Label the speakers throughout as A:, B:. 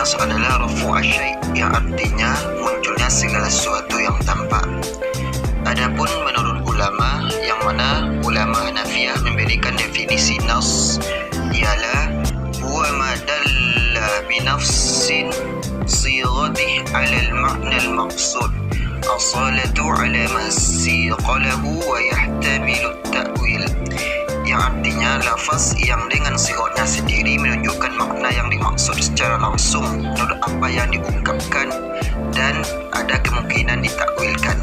A: nas adalah rafu' asyai', yang artinya munculnya segala sesuatu yang tampak. Adapun menurut ulama, yang mana ulama Hanafiyah memberikan definisi nas ialah huwa ma dalla bi nafsin sighatih 'ala al-ma'na al-maqsud asalatu 'ala ma siqalahu wa yahtamilu at-ta'wil, yang artinya lafaz yang dengan sirotnya sendiri menunjukkan makna yang dimaksud secara langsung menurut apa yang diungkapkan dan ada kemungkinan ditakwilkan.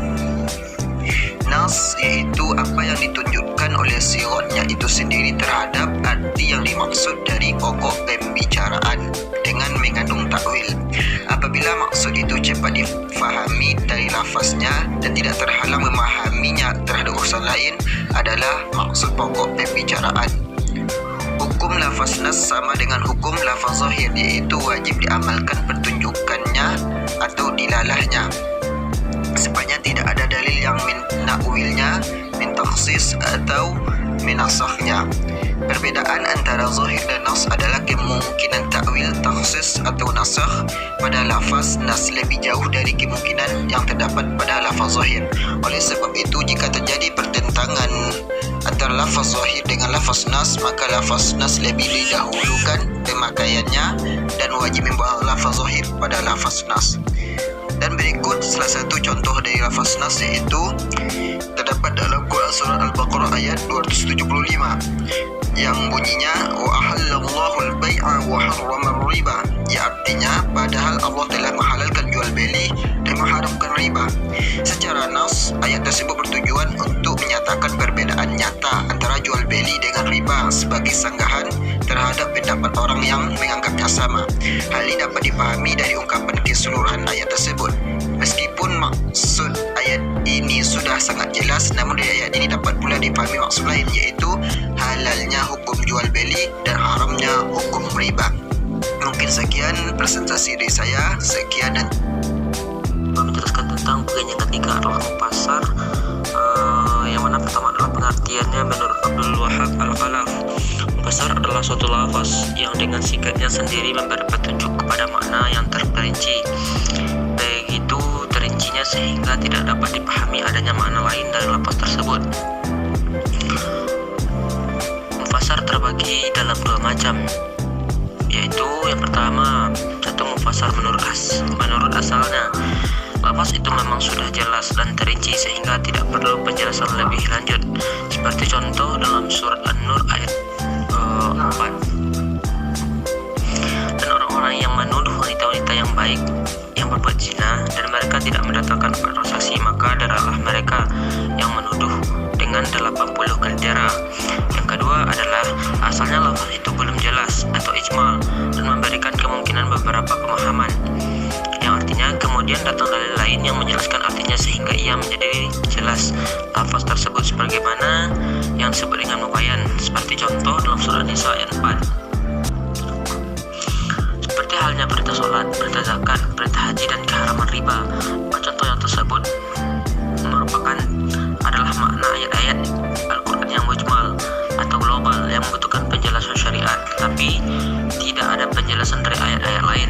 A: Nas yaitu apa yang ditunjukkan oleh sirotnya itu sendiri terhadap arti yang dimaksud dari pokok pembicaraan dengan mengandung takwil. Apabila maksud itu cepat difahami dari lafaznya dan tidak terhalang memahaminya terhadap urusan lain adalah maksud pokok pembicaraan. Hukum lafaz nas sama dengan hukum lafaz zahir, yaitu wajib diamalkan pertunjukannya atau dilalahnya sepanjang tidak ada dalil yang menakwilnya, mentakhsis atau menasahnya. Perbedaan antara zahir dan nas adalah kemungkinan takwil, takhsis atau nasakh pada lafaz nas lebih jauh dari kemungkinan yang terdapat pada lafaz zahir. Oleh sebab itu, jika terjadi pertentangan antara lafaz zahir dengan lafaz nas, maka lafaz nas lebih didahulukan pemakaiannya dan wajib membawa lafaz zahir pada lafaz nas. Dan berikut salah satu contoh dari lafaz nas, yaitu terdapat dalam Quran surah Al-Baqarah ayat 275 yang bunyinya wa ahallallahu al-bai'a wa harrama riba, yang artinya padahal Allah telah menghalalkan jual beli dan mengharamkan riba. Secara nas, ayat tersebut bertujuan untuk menyatakan perbedaan nyata antara jual beli dengan riba sebagai sanggahan terhadap pendapat orang yang menganggapnya sama. Hal ini dapat dipahami dari ungkapan keseluruhan ayat tersebut. Meskipun maksud ayat ini sudah sangat jelas, namun dari ayat ini dapat pula dipahami maksud lain, yaitu halalnya hukum jual beli dan haramnya hukum riba. Mungkin sekian presentasi dari saya. Sekian dan
B: menjelaskan tentang bagian yang ketiga adalah pasar, yang mana pertama adalah pengertiannya menurut Abdul Wahab Al-Khalaf. Pasar adalah suatu lafaz yang dengan sikapnya sendiri memberi petunjuk kepada makna yang terperinci, begitu terincinya sehingga tidak dapat dipahami adanya makna lain dari lafaz tersebut. Mufassar terbagi dalam dua macam, yaitu yang pertama, satu mufassar menurut asalnya. Lafaz itu memang sudah jelas dan terinci sehingga tidak perlu penjelasan lebih lanjut, seperti contoh dalam surat An-Nur ayat 4. Dan orang-orang yang menuduh wanita-wanita yang baik yang berbuat zina dan mereka tidak mendatangkan 4 saksi, maka darahlah mereka yang menuduh dengan 80 kaldera. Yang kedua adalah asalnya lafaz itu belum jelas atau ijmal dan memberikan kemungkinan beberapa pemahaman, yang artinya kemudian datang dalil lain yang menjelaskan artinya sehingga ia menjadi jelas lafaz tersebut sebagaimana yang disebut dengan mubayyan, seperti contoh dalam surah Nisa ayat 4. Seperti halnya perintah sholat, perintah zakat, perintah haji dan keharaman riba. Contoh yang tersebut merupakan adalah makna ayat-ayat Al-Quran yang mujmal atau global yang membutuhkan penjelasan syariat, tetapi tidak ada penjelasan dari ayat-ayat lain.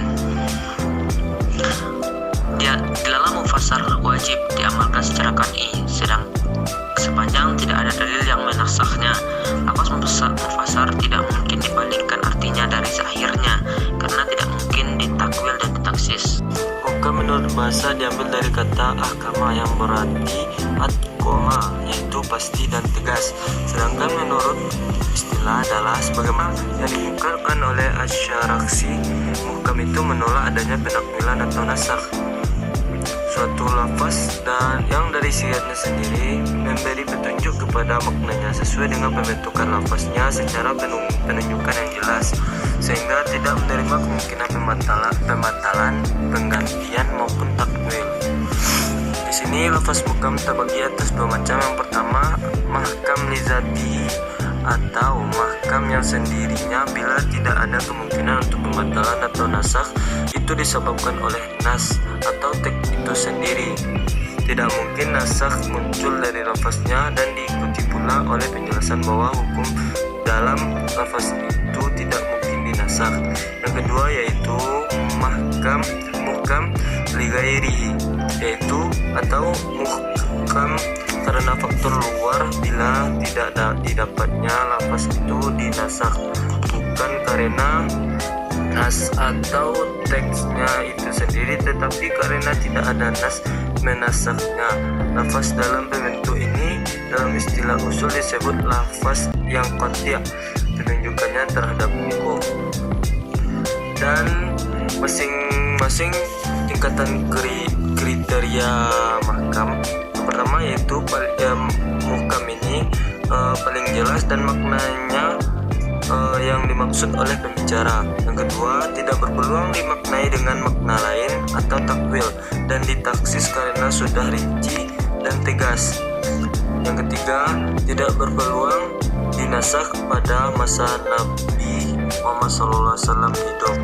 B: Di dalam mufassar wajib diamalkan secara qat'i, sedang sepanjang tidak ada dalil yang menasahnya. Lafaz mufassar tidak mungkin dibandingkan artinya dari zahirnya karena tidak mungkin ditakwil dan ditaksis. Hukum menurut bahasa diambil dari kata ahkama yang berarti at-qoma, yaitu pasti dan tegas. Sedangkan menurut istilah adalah sebagaimana yang dikemukakan oleh Asy-Syarakhsi, muhkam itu menolak adanya penakwilan atau nasakh suatu lafaz dan yang dari syiatnya sendiri memberi petunjuk kepada maknanya sesuai dengan pembentukan lafaznya secara penunjukan yang jelas, sehingga tidak menerima kemungkinan pembatalan, penggantian maupun takwil. Di sini lafaz muhkam terbagi atas dua macam. Yang pertama, mahkam lizati atau mahkam yang sendirinya bila tidak ada kemungkinan untuk pembatalan atau nasakh itu disebabkan oleh nas atau teks itu sendiri. Tidak mungkin nasakh muncul dari lafaznya dan diikuti pula oleh penjelasan bahwa hukum dalam lafaz itu tidak mungkin dinasakh.
C: dinasak. Yang kedua yaitu muhkam lighairihi, yaitu atau muhkam karena faktor luar bila tidak didapatnya lafaz itu dinasak, bukan karena nas atau teksnya itu sendiri, tetapi karena tidak ada nas menasaknya. Lafaz dalam bentuk ini dalam istilah usul disebut lafaz yang qati', penunjukannya terhadap hukum. Dan masing-masing tingkatan kriteria mahkam. Yang pertama yaitu muhkam ini paling jelas dan maknanya yang dimaksud oleh pembicara. Yang kedua, tidak berpeluang dimaknai dengan makna lain atau takwil dan ditaksis karena sudah rinci dan tegas. Yang ketiga, tidak berpeluang dinasak pada masa Nabi Muhammad SAW hidup.